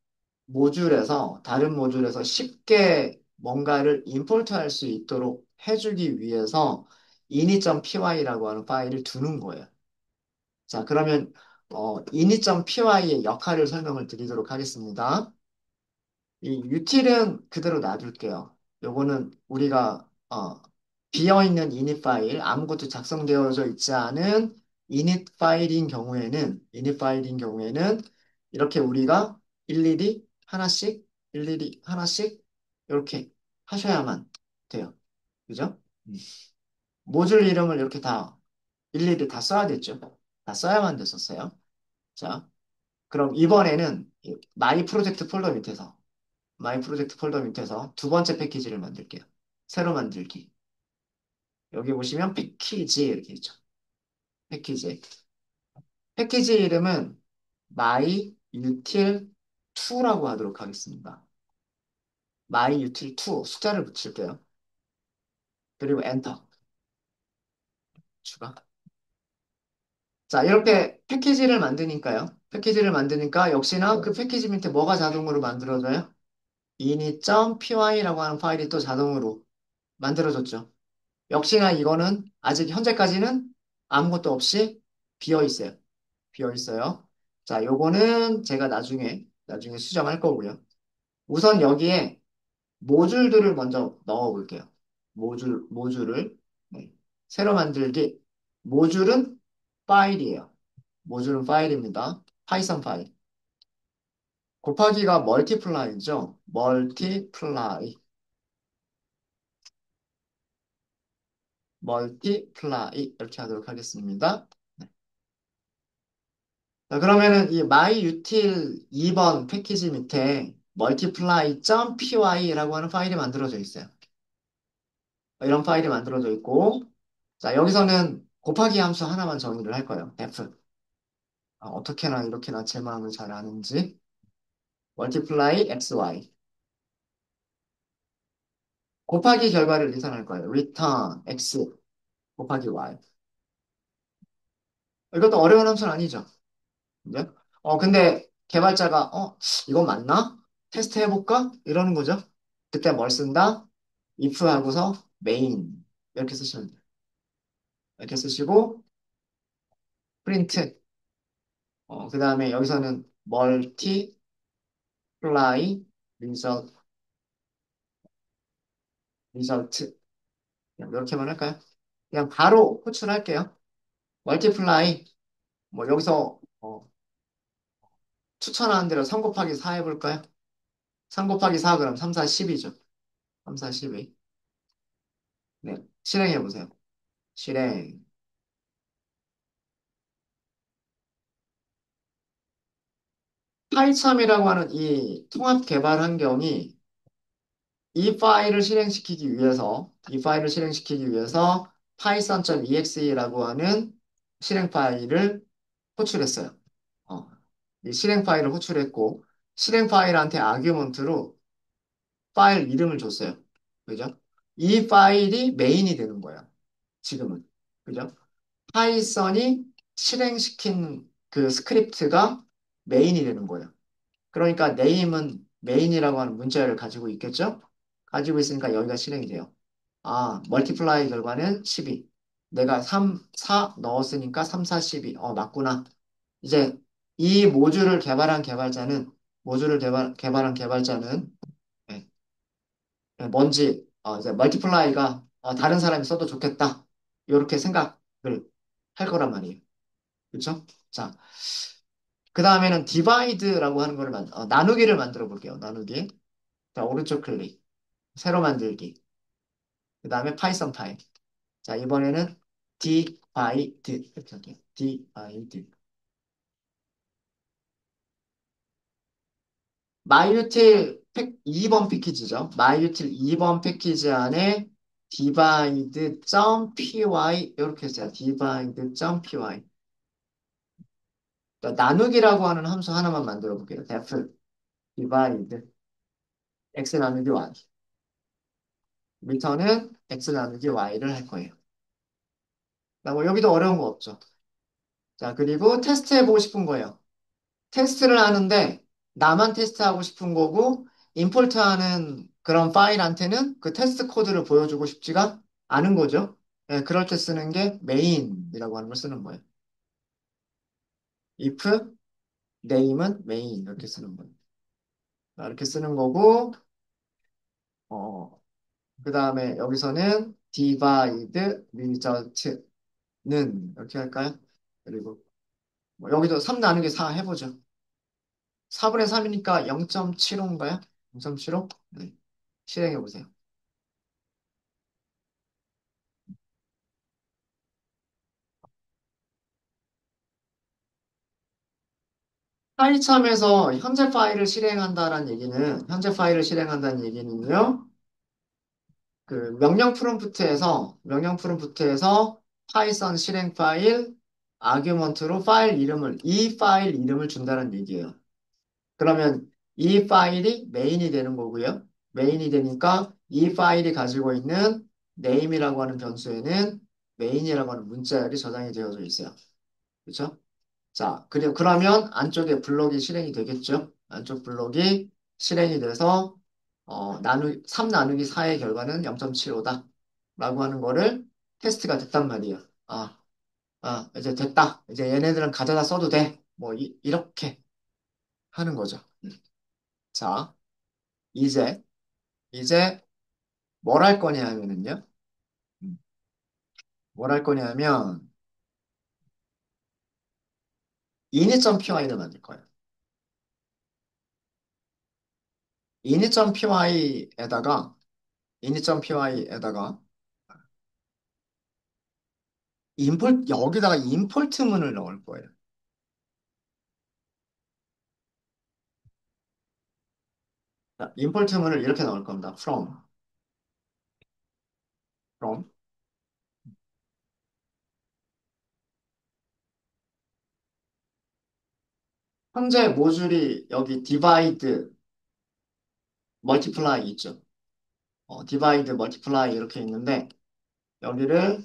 모듈에서 다른 모듈에서 쉽게 뭔가를 임포트할 수 있도록 해주기 위해서 ini.py라고 하는 파일을 두는 거예요. 자, 그러면 ini.py의 역할을 설명을 드리도록 하겠습니다. 이 util은 그대로 놔둘게요. 요거는 우리가 비어있는 init 파일, 아무것도 작성되어져 있지 않은 init 파일인 경우에는 이렇게 우리가 일일이 하나씩 이렇게 하셔야만 돼요. 그죠? 모듈 이름을 이렇게 다 일일이 다 써야 됐죠. 다 써야만 됐었어요. 자, 그럼 이번에는 이 마이 프로젝트 폴더 밑에서 두 번째 패키지를 만들게요. 새로 만들기. 여기 보시면 패키지 이렇게 있죠. 패키지. 패키지 이름은 myutil2라고 하도록 하겠습니다. myutil2 숫자를 붙일게요. 그리고 엔터 추가. 자, 이렇게 패키지를 만드니까요. 패키지를 만드니까 역시나 그 패키지 밑에 뭐가 자동으로 만들어져요? ini.py라고 하는 파일이 또 자동으로 만들어졌죠. 역시나 이거는 아직 현재까지는 아무것도 없이 비어 있어요. 비어 있어요. 자, 요거는 제가 나중에 수정할 거고요. 우선 여기에 모듈들을 먼저 넣어 볼게요. 모듈을. 네. 새로 만들기. 모듈은 파일이에요. 모듈은 파일입니다. 파이썬 파일. 곱하기가 멀티플라이죠. 멀티플라이 이렇게 하도록 하겠습니다. 자, 그러면은 이 myutil 2번 패키지 밑에 multiply.py라고 하는 파일이 만들어져 있어요. 이런 파일이 만들어져 있고, 자, 여기서는 곱하기 함수 하나만 정의를 할 거예요. def. 어떻게나 이렇게나 제 마음을 잘 아는지. multiply xy. 곱하기 결과를 계산할 거예요. return x 곱하기 y. 이것도 어려운 함수는 아니죠. 근데, 근데 개발자가, 이거 맞나? 테스트 해볼까? 이러는 거죠. 그때 뭘 쓴다? if 하고서 main. 이렇게 쓰시면 돼요. 이렇게 쓰시고, print. 그 다음에 여기서는 multiply result, result. 그냥 이렇게만 할까요? 그냥 바로 호출할게요. multiply. 뭐 여기서 추천하는 대로 3 곱하기 4 해볼까요? 3 곱하기 4 그럼 3, 4, 10이죠. 3, 4, 12. 네. 실행해보세요. 실행. 파이참이라고 하는 이 통합 개발 환경이 이 파일을 실행시키기 위해서 python.exe라고 하는 실행 파일을 호출했어요. 어, 이 실행 파일을 호출했고, 실행 파일한테 아규먼트로 파일 이름을 줬어요. 그죠? 이 파일이 메인이 되는 거예요. 지금은. 그죠? 파이썬이 실행시킨 그 스크립트가 메인이 되는 거예요. 그러니까 name은 main이라고 하는 문자열을 가지고 있겠죠? 가지고 있으니까 여기가 실행이 돼요. 멀티플라이 결과는 12. 내가 3, 4 넣었으니까 3, 4, 12. 맞구나. 이제 이 모듈을 개발한 개발자는 예, 뭔지, 이제 멀티플라이가 다른 사람이 써도 좋겠다. 이렇게 생각을 할 거란 말이에요. 그렇죠? 자, 그 다음에는 디바이드라고 하는 거를 나누기를 만들어 볼게요. 나누기. 자, 오른쪽 클릭. 새로 만들기. 그 다음에 파이썬 파일. 자, 이번에는 divide. 이렇게 할게요. divide. myutil 2번 패키지죠. myutil 2번 패키지 안에 divide.py 이렇게 했어요. divide.py. 나누기라고 하는 함수 하나만 만들어 볼게요. def divide x 나누기 y. return은 x 나누기 y를 할 거예요. 뭐 여기도 어려운 거 없죠. 자, 그리고 테스트 해보고 싶은 거예요. 테스트를 하는데 나만 테스트하고 싶은 거고, 임포트하는 그런 파일한테는 그 테스트 코드를 보여주고 싶지가 않은 거죠. 예, 그럴 때 쓰는 게 main이라고 하는 걸 쓰는 거예요. if name은 main 이렇게 쓰는 거예요. 자, 이렇게 쓰는 거고, 어, 그 다음에 여기서는 divide result는 이렇게 할까요? 그리고 뭐 여기도 3 나누기 4 해보죠. 4분의 3이니까 0.75인가요? 0.75? 네. 실행해보세요. 파이참에서 현재 파일을 실행한다는 얘기는요, 그 명령 프롬프트에서 파이썬 실행 파일, 아규먼트로 이 파일 이름을 준다는 얘기예요. 그러면 이 파일이 메인이 되는 거고요. 메인이 되니까 이 파일이 가지고 있는 name이라고 하는 변수에는 main이라고 하는 문자열이 저장이 되어져 있어요. 그렇죠? 자, 그러면 안쪽에 블록이 실행이 되겠죠? 안쪽 블록이 실행이 돼서 3 나누기 4의 결과는 0.75다. 라고 하는 거를 테스트가 됐단 말이에요. 이제 됐다. 이제 얘네들은 가져다 써도 돼. 뭐, 이렇게 하는 거죠. 자, 이제, 이제 뭘 할 거냐 하면은요. 음, 뭘 할 거냐 하면 init.py를 만들 거예요. init.py에다가 init.py에다가 여기다가 임포트문을 넣을 거예요. 자, 임포트문을 이렇게 넣을 겁니다. from. 현재 모듈이 여기 divide, multiply 있죠. divide, multiply 이렇게 있는데 여기를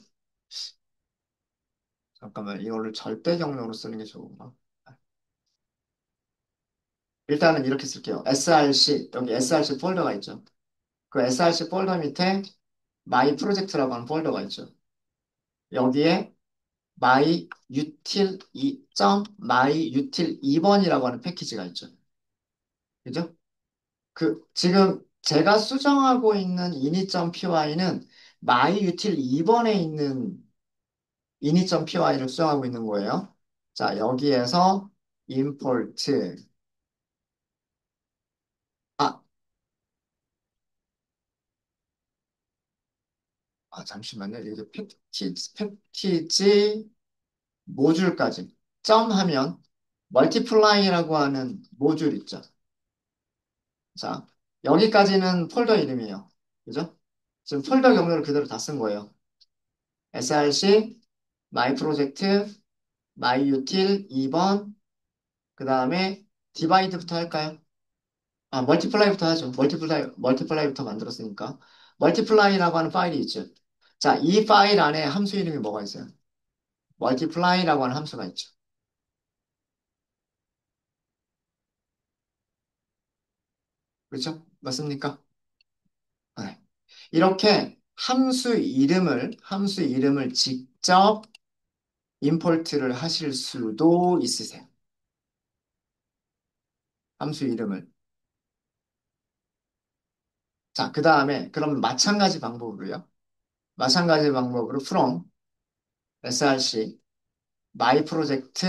잠깐만 이거를 절대 경로로 쓰는 게 좋은가? 일단은 이렇게 쓸게요. src 여기 src 폴더가 있죠. 그 src 폴더 밑에 my project라고 하는 폴더가 있죠. 여기에 myutil 2번이라고 하는 패키지가 있죠. 그죠? 지금 제가 수정하고 있는 ini.py는 myutil 2번에 있는 ini.py를 수정하고 있는 거예요. 자, 여기에서 import. 아, 잠시만요. 이게 패키지 모듈까지 점 하면 multiply라고 하는 모듈 있죠. 자, 여기까지는 폴더 이름이에요. 그죠? 지금 폴더 경로를 그대로 다 쓴 거예요. src, my project, myutil 2번, 그 다음에 divide부터 할까요? multiply부터 하죠. multiply부터 만들었으니까. multiply라고 하는 파일이 있죠. 자, 이 파일 안에 함수 이름이 뭐가 있어요? multiply라고 하는 함수가 있죠. 그렇죠? 맞습니까? 네. 이렇게 함수 이름을 직접 임포트를 하실 수도 있으세요. 함수 이름을. 자, 그 다음에 그럼 마찬가지 방법으로 from src my project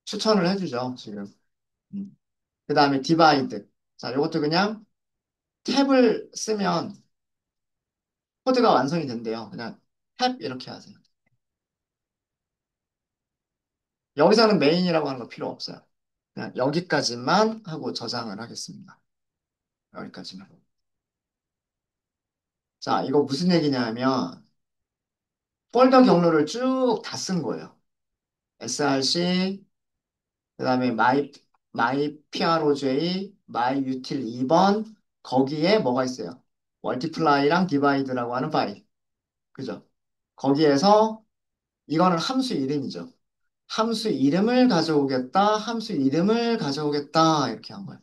추천을 해주죠, 지금. 그 다음에 divide. 자, 이것도 그냥 탭을 쓰면 코드가 완성이 된대요. 그냥 탭 이렇게 하세요. 여기서는 메인이라고 하는 거 필요 없어요. 그냥 여기까지만 하고 저장을 하겠습니다. 여기까지만. 자, 이거 무슨 얘기냐 하면 폴더 경로를 쭉 다 쓴 거예요. src, 그 다음에 myproj, myutil 2번, 거기에 뭐가 있어요? multiply랑 divide라고 하는 파일. 그죠? 거기에서 이거는 함수 이름이죠. 함수 이름을 가져오겠다, 함수 이름을 가져오겠다, 이렇게 한 거예요.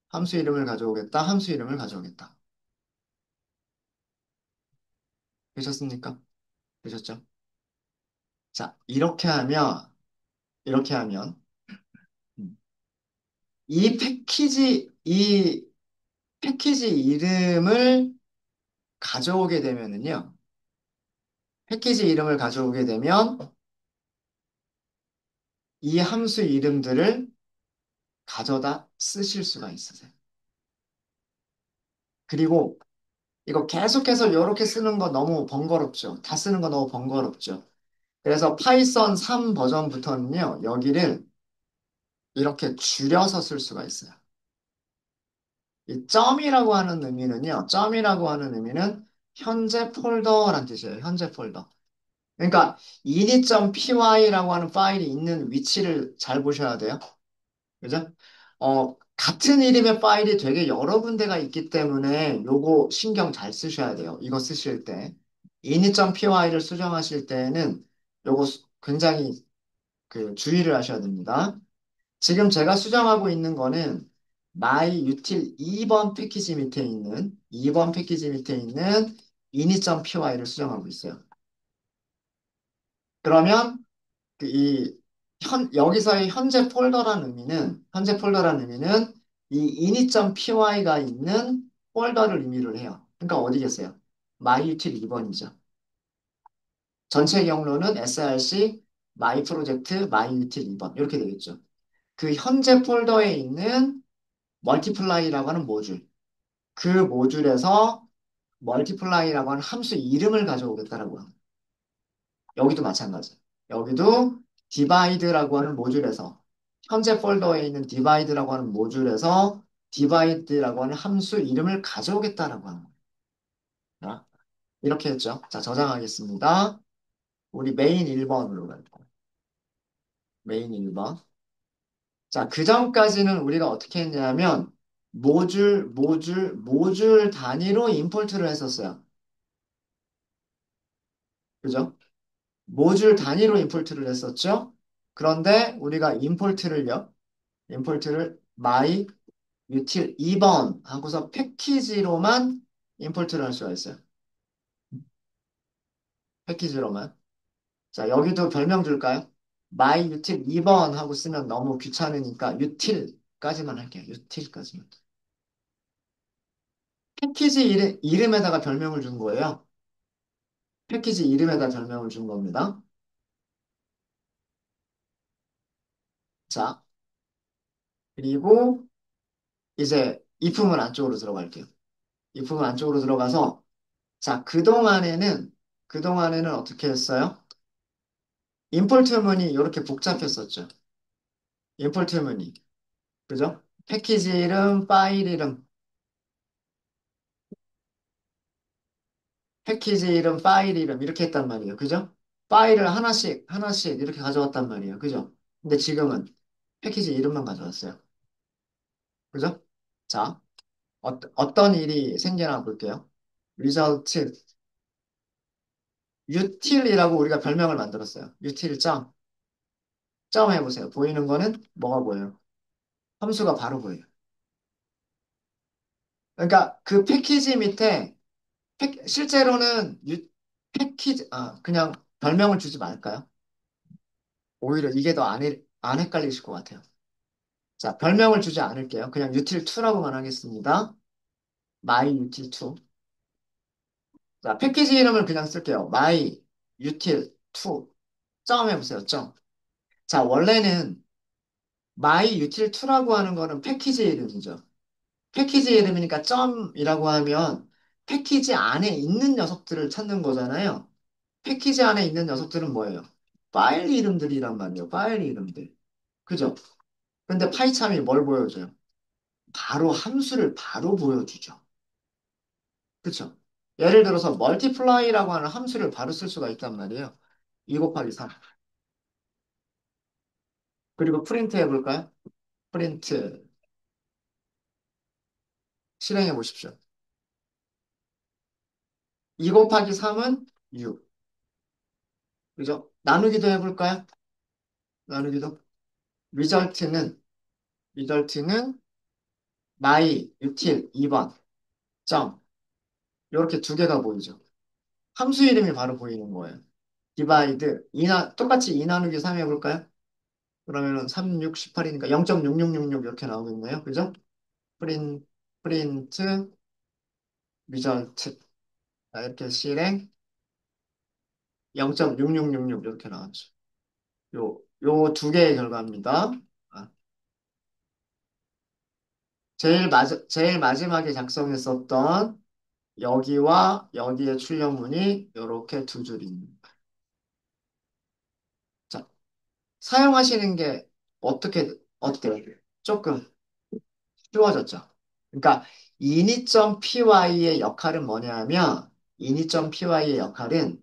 함수 이름을 가져오겠다, 함수 이름을 가져오겠다. 되셨습니까? 되셨죠? 자, 이렇게 하면, 음, 이 패키지 이름을 가져오게 되면은요, 패키지 이름을 가져오게 되면 이 함수 이름들을 가져다 쓰실 수가 있으세요. 그리고 이거 계속해서 이렇게 쓰는 거 너무 번거롭죠. 다 쓰는 거 너무 번거롭죠. 그래서 파이썬 3 버전부터는요, 여기를 이렇게 줄여서 쓸 수가 있어요. 이 점이라고 하는 의미는 현재 폴더란 뜻이에요. 현재 폴더. 그러니까 ini.py라고 하는 파일이 있는 위치를 잘 보셔야 돼요. 그죠? 같은 이름의 파일이 되게 여러 군데가 있기 때문에 요거 신경 잘 쓰셔야 돼요. 이거 쓰실 때. ini.py를 수정하실 때는 요거 굉장히 그 주의를 하셔야 됩니다. 지금 제가 수정하고 있는 거는 myutil 2번 패키지 밑에 있는 2번 패키지 밑에 있는 ini.py를 수정하고 있어요. 그러면 여기서의 현재 폴더라는 의미는 이 ini.py가 있는 폴더를 의미를 해요. 그러니까 어디겠어요? myutil 2번이죠. 전체 경로는 src myproject myutil 2번 이렇게 되겠죠. 그 현재 폴더에 있는 멀티플라이라고 하는 모듈. 그 모듈에서 멀티플라이라고 하는 함수 이름을 가져오겠다라고 합니다. 여기도 마찬가지. 여기도 divide라고 하는 모듈에서 현재 폴더에 있는 divide라고 하는 모듈에서 divide라고 하는 함수 이름을 가져오겠다라고 하는 거예요. 이렇게 했죠. 자, 저장하겠습니다. 우리 메인 1번으로 갈게요. 메인 1번. 자, 그 전까지는 우리가 어떻게 했냐면 모듈 단위로 임포트를 했었어요. 그죠? 모듈 단위로 임포트를 했었죠. 그런데 우리가 임포트를 my util 2번 하고서 패키지로만 임포트를 할 수가 있어요. 패키지로만. 자, 여기도 별명 줄까요? my util 2번 하고 쓰면 너무 귀찮으니까 util까지만 할게요. util까지만. 패키지 이름에다가 별명을 준 거예요. 패키지 이름에다 별명을 준 겁니다. 자, 그리고 이제 if문 안쪽으로 들어갈게요. if문 안쪽으로 들어가서 자, 그동안에는 어떻게 했어요? 임포트 문이 이렇게 복잡했었죠. 임포트 문이. 그죠? 패키지 이름, 파일 이름, 패키지 이름, 파일 이름 이렇게 했단 말이에요. 그죠? 파일을 하나씩 이렇게 가져왔단 말이에요. 그죠? 근데 지금은 패키지 이름만 가져왔어요. 그죠? 자, 어떤 일이 생겨나 볼게요. result, util이라고 우리가 별명을 만들었어요. util 점 해보세요. 보이는 거는 뭐가 보여요? 함수가 바로 보여요. 그러니까 그 패키지 밑에 실제로는 그냥 별명을 주지 말까요? 오히려 이게 더 안 헷갈리실 것 같아요. 자, 별명을 주지 않을게요. 그냥 util2라고만 하겠습니다. myutil2. 자, 패키지 이름을 그냥 쓸게요. myutil2. 점 해보세요. 점. 자, 원래는 myutil2라고 하는 거는 패키지 이름이죠. 패키지 이름이니까 점이라고 하면 패키지 안에 있는 녀석들을 찾는 거잖아요. 패키지 안에 있는 녀석들은 뭐예요? 파일 이름들이란 말이에요. 파일 이름들. 그죠? 근데 파이참이 뭘 보여줘요? 바로 함수를 바로 보여주죠. 그쵸? 예를 들어서 멀티플라이라고 하는 함수를 바로 쓸 수가 있단 말이에요. 2 곱하기 3. 그리고 프린트 해볼까요? 프린트 실행해 보십시오. 2 곱하기 3은 6. 그죠? 나누기도 해볼까요? 나누기도. 리절트는, 리절트는 my, util 2번, 점. 이렇게 두 개가 보이죠. 함수 이름이 바로 보이는 거예요. divide, 똑같이 2 나누기 3 해볼까요? 그러면은 3, 6, 18이니까 0.6666 이렇게 나오겠네요. 그죠? 프린트, 리절트. 자, 이렇게 실행 0.6666 이렇게 나왔죠. 요 두 개의 결과입니다. 아, 제일 마지막에 작성했었던 여기와 여기의 출력문이 이렇게 두 줄입니다. 자, 사용하시는 게 어때요? 조금 쉬워졌죠? 그러니까 ini.py의 역할은 뭐냐면 ini.py의 역할은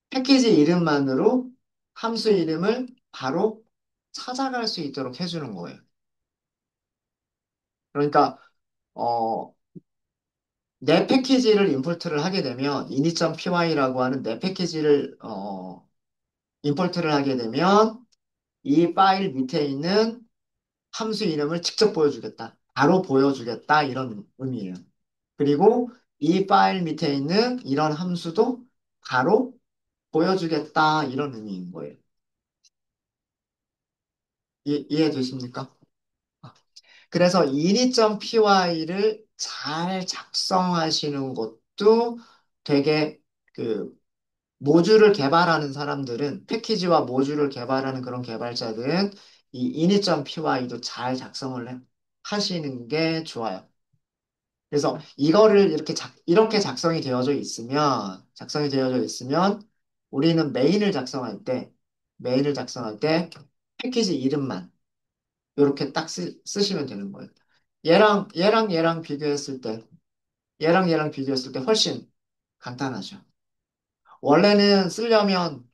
패키지 이름만으로 함수 이름을 바로 찾아갈 수 있도록 해주는 거예요. 그러니까 어, 내 패키지를 임포트를 하게 되면 ini.py라고 하는 내 패키지를 임포트를 하게 되면 이 파일 밑에 있는 함수 이름을 직접 보여주겠다. 바로 보여주겠다. 이런 의미예요. 그리고 이 파일 밑에 있는 이런 함수도 바로 보여주겠다. 이런 의미인 거예요. 이해되십니까? 그래서 ini.py를 잘 작성하시는 것도 되게 그 모듈을 개발하는 사람들은 패키지와 모듈을 개발하는 그런 개발자들은 이 ini.py도 잘 하시는 게 좋아요. 그래서 이거를 이렇게 작성이 되어져 있으면 우리는 메인을 작성할 때 패키지 이름만 이렇게 딱 쓰시면 되는 거예요. 얘랑 얘랑 비교했을 때 훨씬 간단하죠. 원래는 쓰려면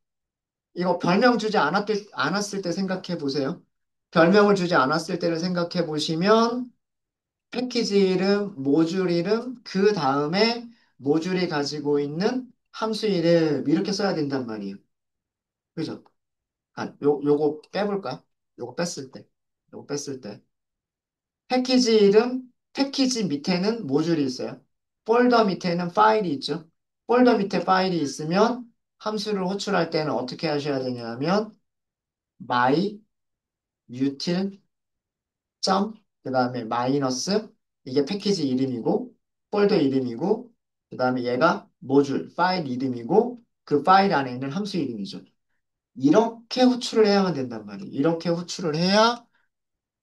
이거 별명 주지 않았을 때 생각해 보세요. 별명을 주지 않았을 때를 생각해 보시면 패키지 이름, 모듈 이름, 그 다음에 모듈이 가지고 있는 함수 이름 이렇게 써야 된단 말이에요. 그죠? 요거 빼볼까? 요거 뺐을 때. 요거 뺐을 때. 패키지 이름, 패키지 밑에는 모듈이 있어요. 폴더 밑에는 파일이 있죠. 폴더 밑에 파일이 있으면 함수를 호출할 때는 어떻게 하셔야 되냐면 my util 점 그다음에 마이너스 이게 패키지 이름이고 폴더 이름이고 그다음에 얘가 모듈 파일 이름이고 그 파일 안에 있는 함수 이름이죠. 이렇게 호출을 해야만 된단 말이에요. 이렇게 호출을 해야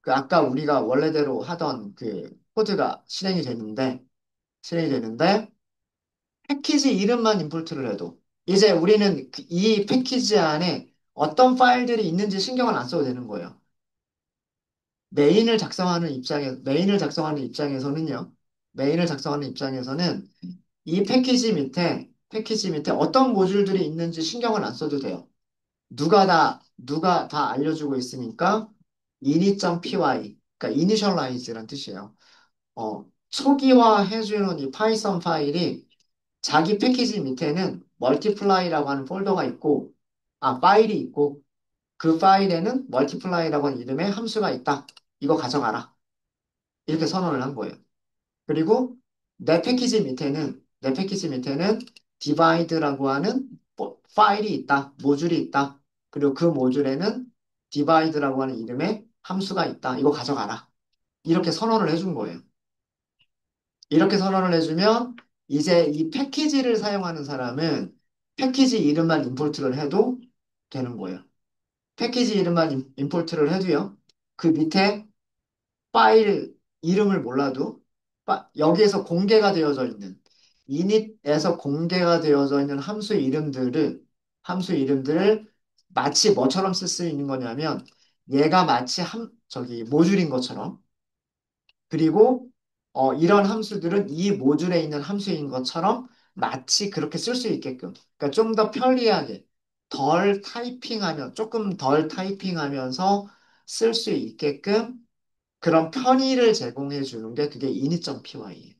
그 아까 우리가 원래대로 하던 그 코드가 실행이 되는데 패키지 이름만 임포트를 해도 이제 우리는 이 패키지 안에 어떤 파일들이 있는지 신경을 안 써도 되는 거예요. 메인을 작성하는 입장에서는 이 패키지 밑에 어떤 모듈들이 있는지 신경을 안 써도 돼요. 누가 다 알려주고 있으니까 ini.py, 그러니까 initialize란 뜻이에요. 초기화해주는 이 파이썬 파일이 자기 패키지 밑에는 multiply라고 하는 파일이 있고 그 파일에는 multiply라고 하는 이름의 함수가 있다. 이거 가져가라. 이렇게 선언을 한 거예요. 그리고 내 패키지 밑에는 divide라고 하는 파일이 있다, 모듈이 있다. 그리고 그 모듈에는 divide라고 하는 이름의 함수가 있다. 이거 가져가라. 이렇게 선언을 해준 거예요. 이렇게 선언을 해주면 이제 이 패키지를 사용하는 사람은 패키지 이름만 임포트를 해도 되는 거예요. 패키지 이름만 임포트를 해도요. 그 밑에 파일 이름을 몰라도 여기에서 공개가 되어져 있는 init에서 공개가 되어져 있는 함수 이름들을 마치 뭐처럼 쓸 수 있는 거냐면 얘가 마치 저기 모듈인 것처럼 그리고 이런 함수들은 이 모듈에 있는 함수인 것처럼 마치 그렇게 쓸 수 있게끔 그러니까 좀 더 편리하게 조금 덜 타이핑하면서 쓸 수 있게끔 그런 편의를 제공해 주는 게 그게 ini.py예요.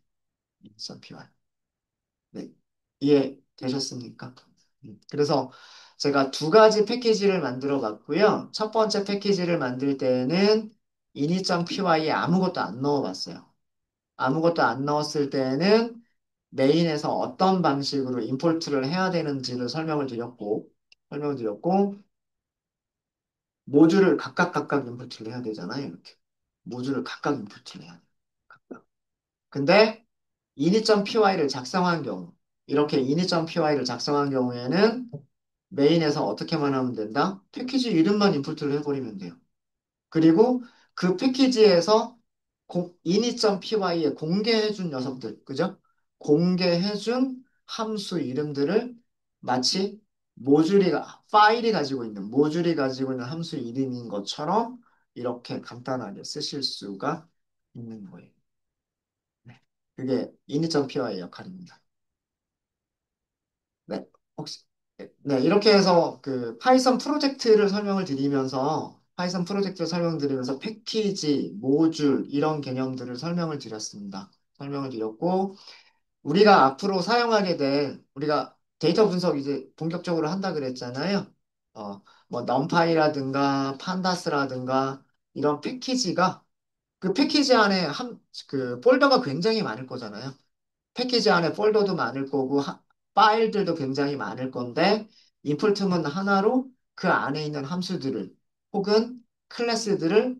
ini.py. 네. 이해되셨습니까? 그래서 제가 두 가지 패키지를 만들어 봤고요. 첫 번째 패키지를 만들 때는 ini.py에 아무것도 안 넣어 봤어요. 아무것도 안 넣었을 때는 메인에서 어떤 방식으로 임포트를 해야 되는지를 설명을 드렸고, 모듈을 각각 임포트를 해야 되잖아요. 이렇게. 모듈을 각각 임포트를 해야 돼요. 각각. 근데 ini.py를 작성한 경우, 이렇게 ini.py를 작성한 경우에는 메인에서 어떻게만 하면 된다? 패키지 이름만 임포트를 해버리면 돼요. 그리고 그 패키지에서 ini.py에 공개해준 녀석들, 그죠? 공개해준 함수 이름들을 마치 모듈이 가지고 있는 함수 이름인 것처럼 이렇게 간단하게 쓰실 수가 있는 거예요. 네. 그게 ini.py의 역할입니다. 네. 혹시, 네, 이렇게 해서 그 파이썬 프로젝트를 설명드리면서 패키지, 모듈, 이런 개념들을 설명을 드렸습니다. 설명을 드렸고, 우리가 데이터 분석 이제 본격적으로 한다 그랬잖아요. 어, 뭐, 넘파이라든가, 판다스라든가, 이런 그 패키지 안에 그 폴더가 굉장히 많을 거잖아요. 패키지 안에 폴더도 많을 거고, 파일들도 굉장히 많을 건데, 인풋문 하나로 그 안에 있는 함수들을 혹은 클래스들을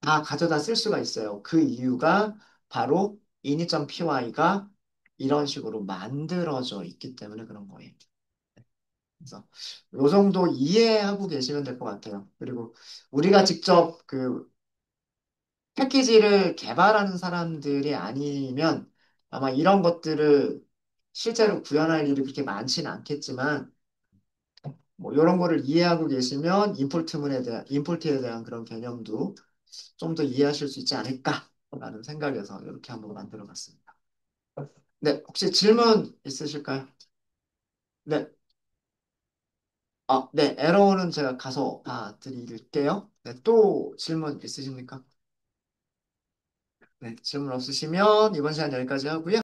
다 가져다 쓸 수가 있어요. 그 이유가 바로 ini.py가 이런 식으로 만들어져 있기 때문에 그런 거예요. 그래서 요 정도 이해하고 계시면 될 것 같아요. 그리고 우리가 직접 그 패키지를 개발하는 사람들이 아니면 아마 이런 것들을 실제로 구현할 일이 그렇게 많지는 않겠지만 뭐 이런 거를 이해하고 계시면 임포트에 대한 그런 개념도 좀 더 이해하실 수 있지 않을까라는 생각에서 이렇게 한번 만들어 봤습니다. 네, 혹시 질문 있으실까요? 네, 네, 에러는 제가 가서 봐드릴게요. 네, 또 질문 있으십니까? 네, 질문 없으시면 이번 시간 여기까지 하고요.